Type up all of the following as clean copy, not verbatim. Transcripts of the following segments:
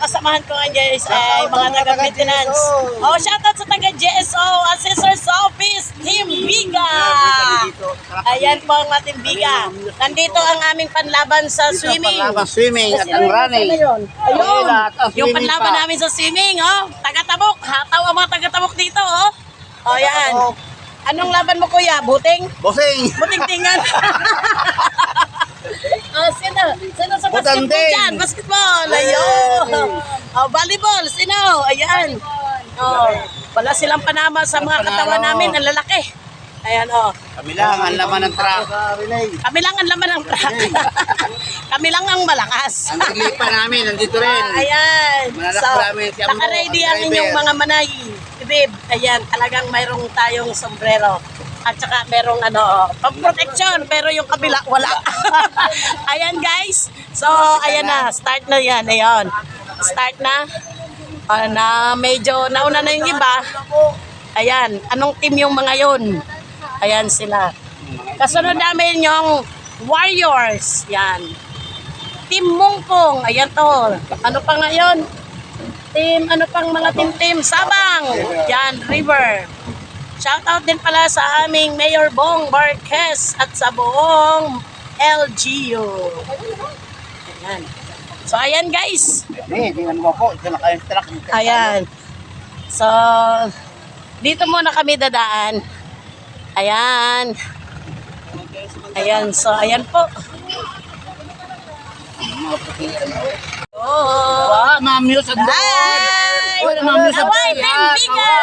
kasamahan ko nga guys ay mga taga-maintenance. Oh, shoutout sa taga-GSO, Assessor's Office, Team Biga. Ayan po ang ating Biga. Nandito ang aming panlaban sa swimming. Swimming at ang running. Ayun, Ang yung swimming panlaban pa. namin sa swimming, oh. Taga-tabok, hataw ang mga taga-tabok dito, oh. Oh, yan. Anong laban mo kuya? Buting? Bossing. Buting tingan. Oh, sino? Sino sa basketball Butanding. dyan? Basketball. Ayun. Oh, volleyball. Sino? Ayan. Oh, wala silang panama sa mga katawan namin. Ang lalaki. Ayan, oh. Kami lang ang laman ng truck. Kami lang ang laman ng truck. Kami lang ang malakas. Ang naglipa namin, nandito rin. Ayan. Manalak So, namin si Ambo, naka-ready ang ang inyong driver. mga manay. Ibib. Ayan, talagang mayroong tayong sombrero. At saka merong pang-protection, pero yung kabila wala. Ayan guys. So, ayan na. Start na yan. Ayan. Start na. Na medyo nauna na yung iba. Ayan. Anong team yung mga yun? Ayan sila. Kasunod namin yung Warriors. Yan. Team Mungkong. Ayan to. Ano pa ngayon? Team, ano pang mga team? Sabang. Yan, River. Shoutout din pala sa aming Mayor Bong Marquez at sa buong LGU. Ayan. So, ayan guys. Tingnan mo po, ito na kayong truck. Ayan. So, dito muna kami dadaan. Ayan. Ayan. So, ayan po. Oh. Wow, Ma'am Yus, ang doon. Hi! Uy, Ma'am Yus, ang Kaway, doon. Team Biga!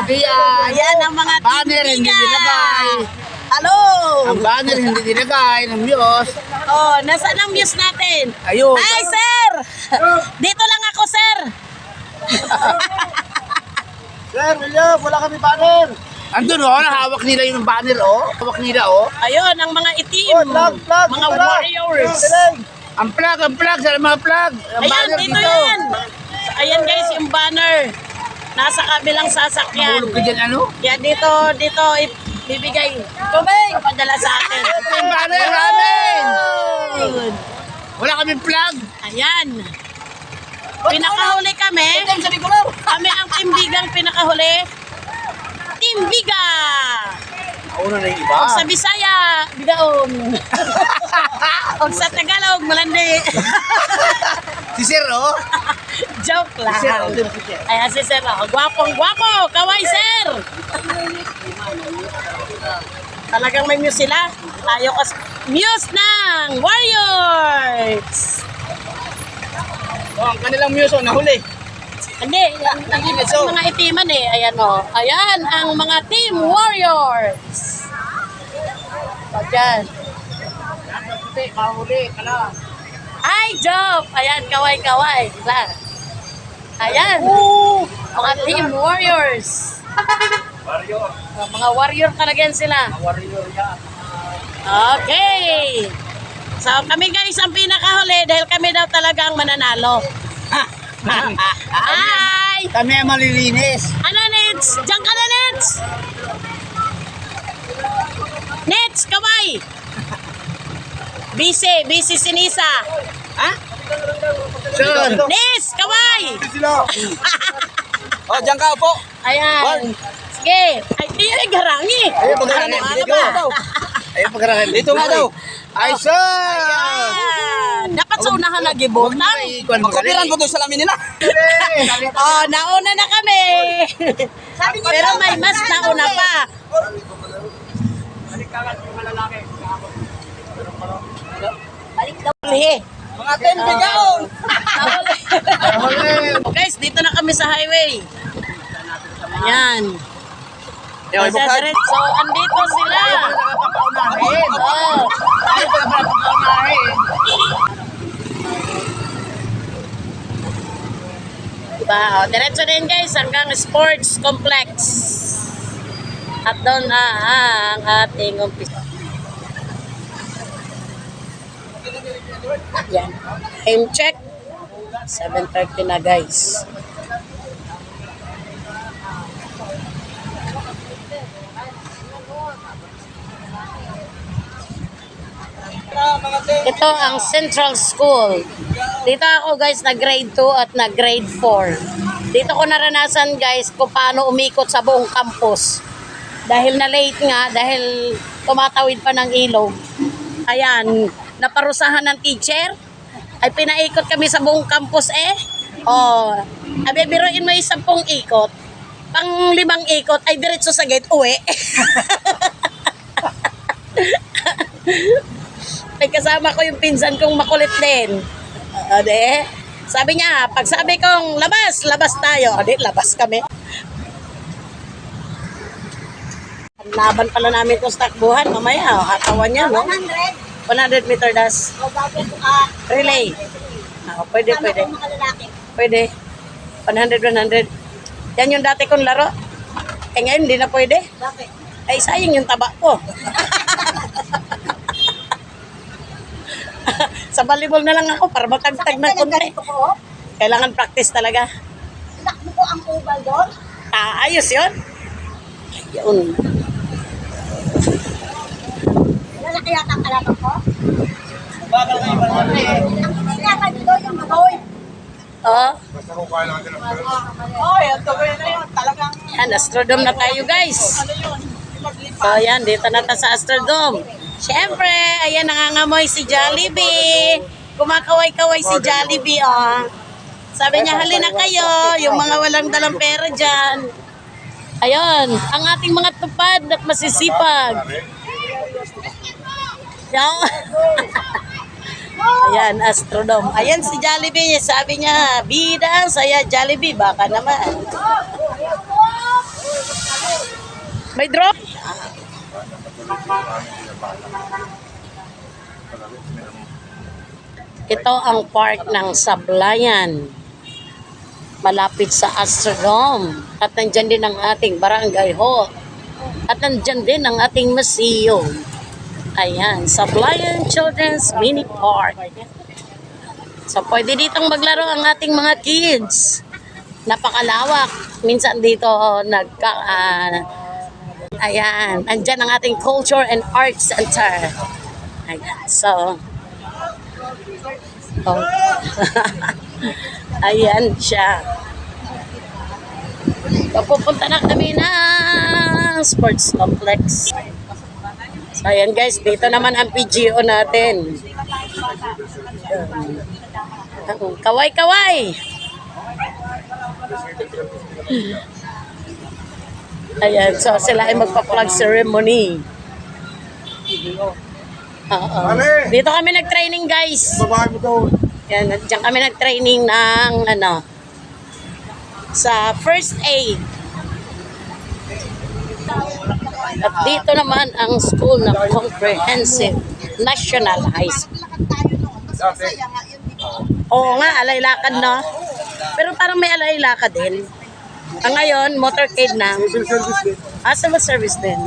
Ayan. Ayan ang mga Banner, Team hindi Biga! nilagay. Hello! Ang banner hindi dinagay ng Muse. Oh, nasaan ang muse natin? Ayun. Hi, sir! Dito lang ako, sir! Sir, William, wala kami banner. Andun hawak nila yung banner Hawak nila Ayun, ang mga itim. Mga warriors. Ang flag, sa mga flag. Ang Ayan, banner dito yan. So, ayan guys, yung banner. Nasa kabilang sasakyan. Hulog ka dyan, Yan, dito, bibigay. Tubig! Padala sa atin. Ito yung banner namin. Ayun. Wala kami flag. Ayan. Pinakahuli kami. Kami ang Team Bigang pinakahuli. Team Biga! Nauna na yung iba. Sa Bisaya, Bigaon. O sa Tagalog, Malandi. Si Sir, Joke lang. Si Sir. Ayan si Sir. Gwapong gwapo. Kaway, Sir. Talagang may muse sila. Tayo kasi muse ng Warriors. Ang kanilang Muse, nahuli. Hindi, ang mga itiman eh. Ayan o. Ayan ang mga Team Warriors. Ayan. Mahuli ka na. Hi, Job! Ayan, kaway-kaway. Ayan. Mga Team Warriors. Mga warrior talaga yan sila. Warrior yan. Okay. So, kami guys ang pinakahuli dahil kami daw talaga ang mananalo. Hi! Kami ang malilinis. Ano, Nets? Diyan ka na, Nets! Nets, kaway! Busy si Nisa. Ha? Sir. Nets, kaway! Diyan ka po. Ayan. Sige. Ay, ay, garangi. Ayun, pagkarangan. Ano ba? Ayun, pagkarangan. Dito nga daw. Ay, sir! Ayan. Dapat sa unahan na gibutan. Magkapiran po doon sa lamin nila. Oh, nauna na kami. Pero may mas nauna pa. Balik daw ulit. Mga tembigaon. Guys, dito na kami sa highway. Ayan. So, andito sila. Oh. Diba? O, diretso din guys hanggang sports complex. At doon na ang ating umpisa. Yan. Time check. 7:30 na guys. Ito ang Central School. Dito ako guys, na grade 2 at na grade 4. Dito ko naranasan guys kung paano umikot sa buong campus. Dahil na late nga, dahil tumatawid pa ng ilog. Ayan, naparusahan ng teacher. Ay pinaikot kami sa buong campus eh. Oh, abi biruin mo yung 10 ikot. Pang 5 ikot ay diretso sa gate uwi. Ay kasama ko yung pinsan kong makulit din. Ade, sabi niya, pag sabi kong labas, labas tayo. Ade, labas kami. Ang laban pala namin kung takbuhan, mamaya, hatawan niya, no? 100 meter dash. Relay. Pwede. Pwede. 100. Yan yung dati kong laro. Eh ngayon, hindi na pwede. Bakit? Ay, sayang yung taba ko. Sa volleyball na lang ako para matagtag na konti. ko. Kailangan practice talaga. Takbo ko ang oval doon. Ayos yun. Yun. Lalaki yata ang kalaban ko. Ang kailangan doon yung magoy. Oh. Oh, yung tuloy na yun. Talagang Yan, Astrodome na tayo guys. So yan, dito na tayo sa Astrodome. Siyempre, ayan, nangangamoy si Jollibee. Kumakaway-kaway si Jollibee, oh. Sabi niya, halina kayo, yung mga walang dalang pera dyan. Ayun, ang ating mga tupad at masisipag. Yan. Ayan, Astrodome. Ayan si Jollibee, sabi niya, bida, saya Jollibee, baka naman. May drop? Ito ang park ng Sablayan. Malapit sa Astrodome. At nandyan din ang ating barangay hall. At nandyan din ang ating museum. Ayan, Sablayan Children's Mini Park. So, pwede ditong maglaro ang ating mga kids. Napakalawak. Minsan dito ayan, andyan ang ating Culture and Arts Center. Ayan, so, oh. Ayan siya. Papupunta na kami ng sports complex. So, ayan guys, dito naman ang PGO natin. Kaway-kaway! Ayan, so sila ay magpa-flag ceremony. Oo. Dito kami nag-training guys. Yan, diyan kami nag-training ng sa first aid. At dito naman ang school ng Comprehensive National High School. Oo nga, alaylakad no. Pero parang may alaylakad din. Ngayon, motorcade na. Civil service din.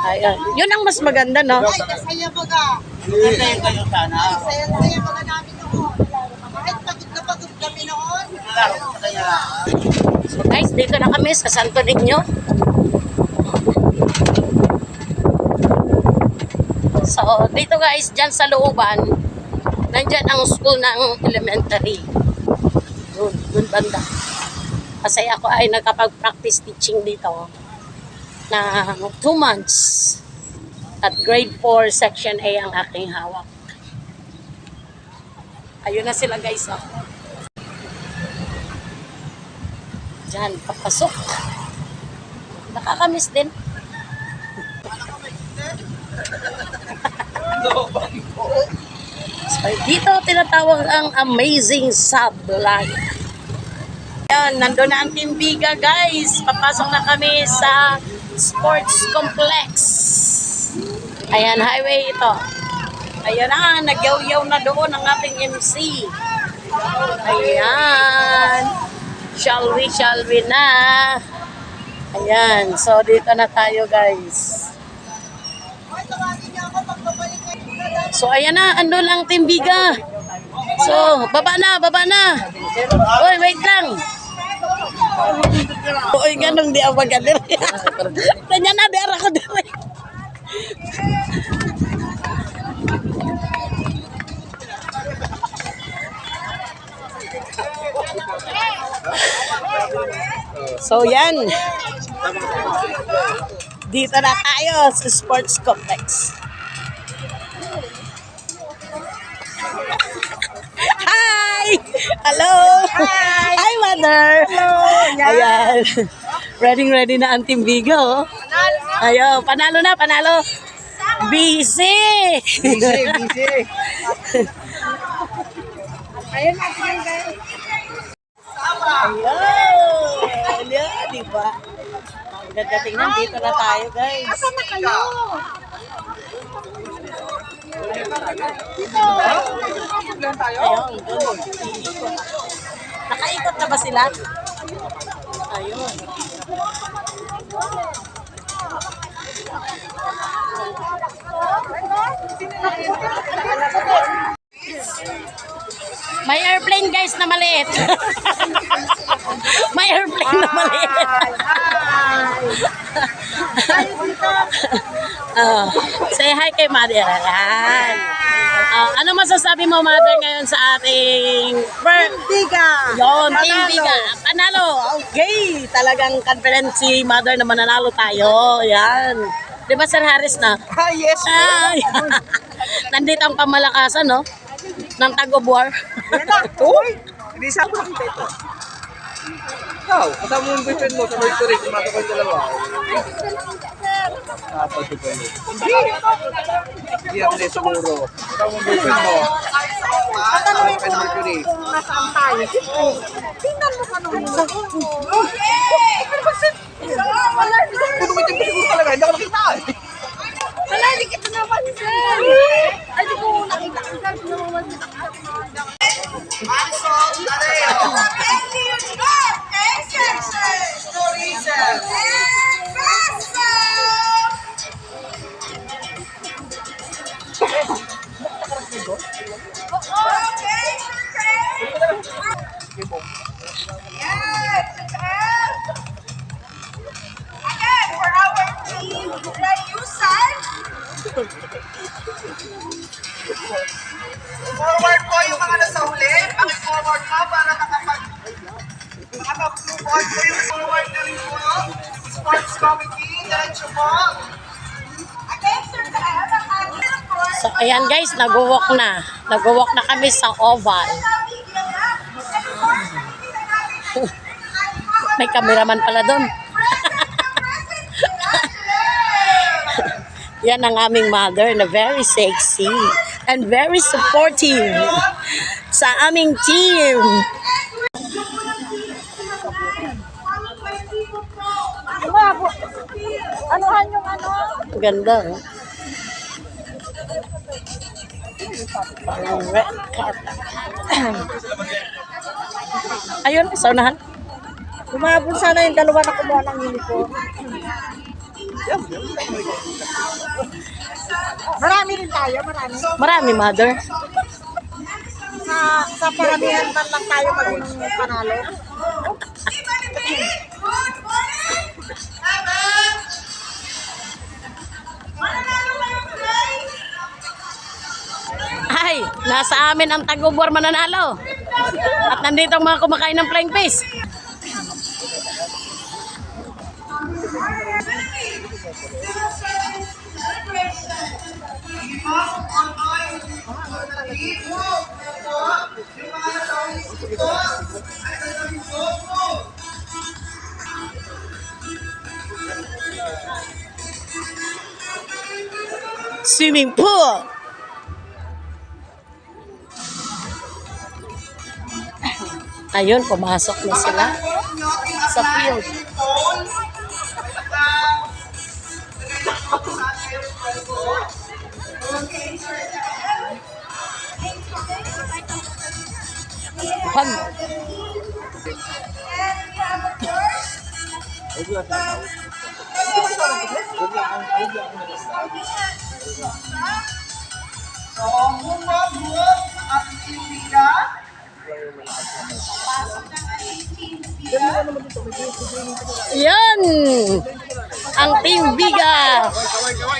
Ayan. Yun ang mas maganda, no? ay kasaya baga. Kasaya baga namin noon. Kahit pagod kami noon. So guys, dito na kami sa Santo Niño. So, dito guys, dyan sa looban, nandyan ang school ng elementary. Doon banda. Kasi ako ay nakapag-practice teaching dito na 2 months. At grade 4, section A ang aking hawak. Ayun na sila guys. Oh. Diyan, papasok. Nakakamiss din. So, dito tinatawag ang Amazing Sablayan. Ayan, nandun na ang Team Biga guys. Papasok na kami sa sports complex. Ayan, highway ito. Ayan na, nagyaw-yaw na doon ang ating MC. Ayan. Shall we na. Ayan, so dito na tayo guys. So ayan na, andun ang Team Biga. So, baba na. Uy, wait lang. Uy, ganun di ako magalir. Kanya na, dera ko dere. So yan. Dito na tayo sa sports complex. Hi! Hello! Hi, Mother! Hello! Ayan. Ready na ang Team Vigo. Ayun, panalo na, panalo. Busy! Busy. Ayun natin yung guys. Ayun! Yan, di ba? Ang ganda tingnan, dito na tayo, guys. Asan na kayo? Ayun, doon. Nakaikot na ba sila? Ayun. May airplane guys na maliit. May airplane na maliit. Say hi kay Mother. Ayan. Ano masasabi mo, Mother, ngayon sa ating Biga. Yon, Team Biga. Panalo. Okay. Talagang confident si Mother na mananalo tayo. Yan. Di ba, Sir Harris na? Yes. Ay. Nandito ang pamalakasan, no? Ng Tag-of-War. Hindi sa ako nakita ito. Ikaw, kasama mo yung boyfriend mo sa Mercury, kumasa ko dalawa. Dapat ito ba yun? Hindi ako na siguro. Kasama mo yung boyfriend mo. Tatanungin Sa Mercury. kung nasaan tayo. Tingnan mo kanong sa wala, Puno ko yung siguro talaga, hindi ako nakita eh. wala, hindi kita naman, sir. Ay, di ko nakita. Forward po yung mga nasa huli. Paki-forward ka para makapag-move on po yung forward na rin po. Sports Committee, diretso po. Again, sir, So, ayan guys, nag-walk na. Nag-walk na kami sa oval. May cameraman pala doon. Yan ang aming mother na very sexy and very supportive sa aming team. Anuhan yung ano? Ang ganda, oh. Parang red carpet. Ayun, sa unahan. Lumabon sana yung dalawa na kumuha ng uniform. Marami rin tayo, marami. Marami, mother. Sa paramihan man lang tayo maging panalo. Ay, nasa amin ang Tag-of-War mananalo. At nandito ang mga kumakain ng flying fish. Swimming pool. Ayun, pumasok na sila sa field. Pag So, move ang Pilipinas. yan, ang Team Biga.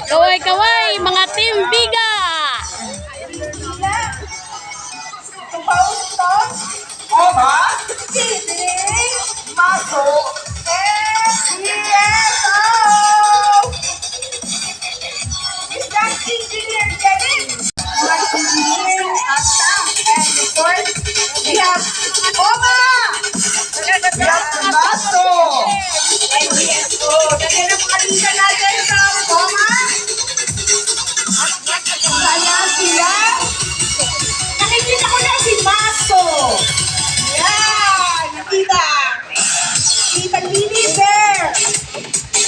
Kaway-kaway, mga Team Biga. Oba, Oma! Yato! NBSO! Dali na pakalisan natin sa Oma! Kaya sila? Nakikita ko na si Maso! Yan! Nakita! Kita Lily Bear!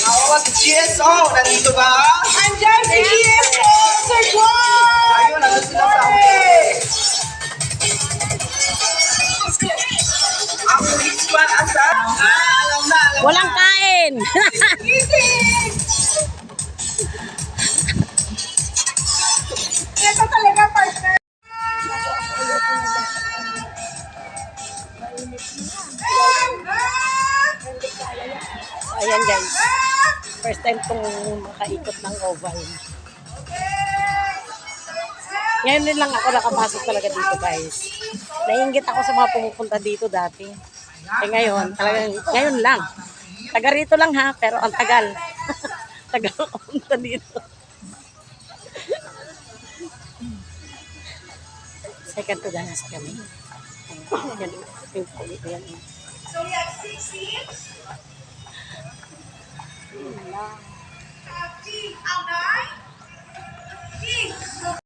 Ako si GSO, nandito ba? Andyan si GSO! Sir Juan! Ayun, nandun sila sa Ang rich one, asan? Alam na. Walang kain! Gising! Ito talaga, partner. Ayan guys, first time kong makaikot ng oval. Ngayon din lang ako nakapasok talaga dito guys. Naiingit ako sa mga pumupunta dito dati. Eh ngayon, talagang ngayon lang. Taga rito lang ha, pero ang tagal. Tagal ako pumunta dito. Second to the last kami. Ayan, yan. So we have 6 teams. Team ang 9. Team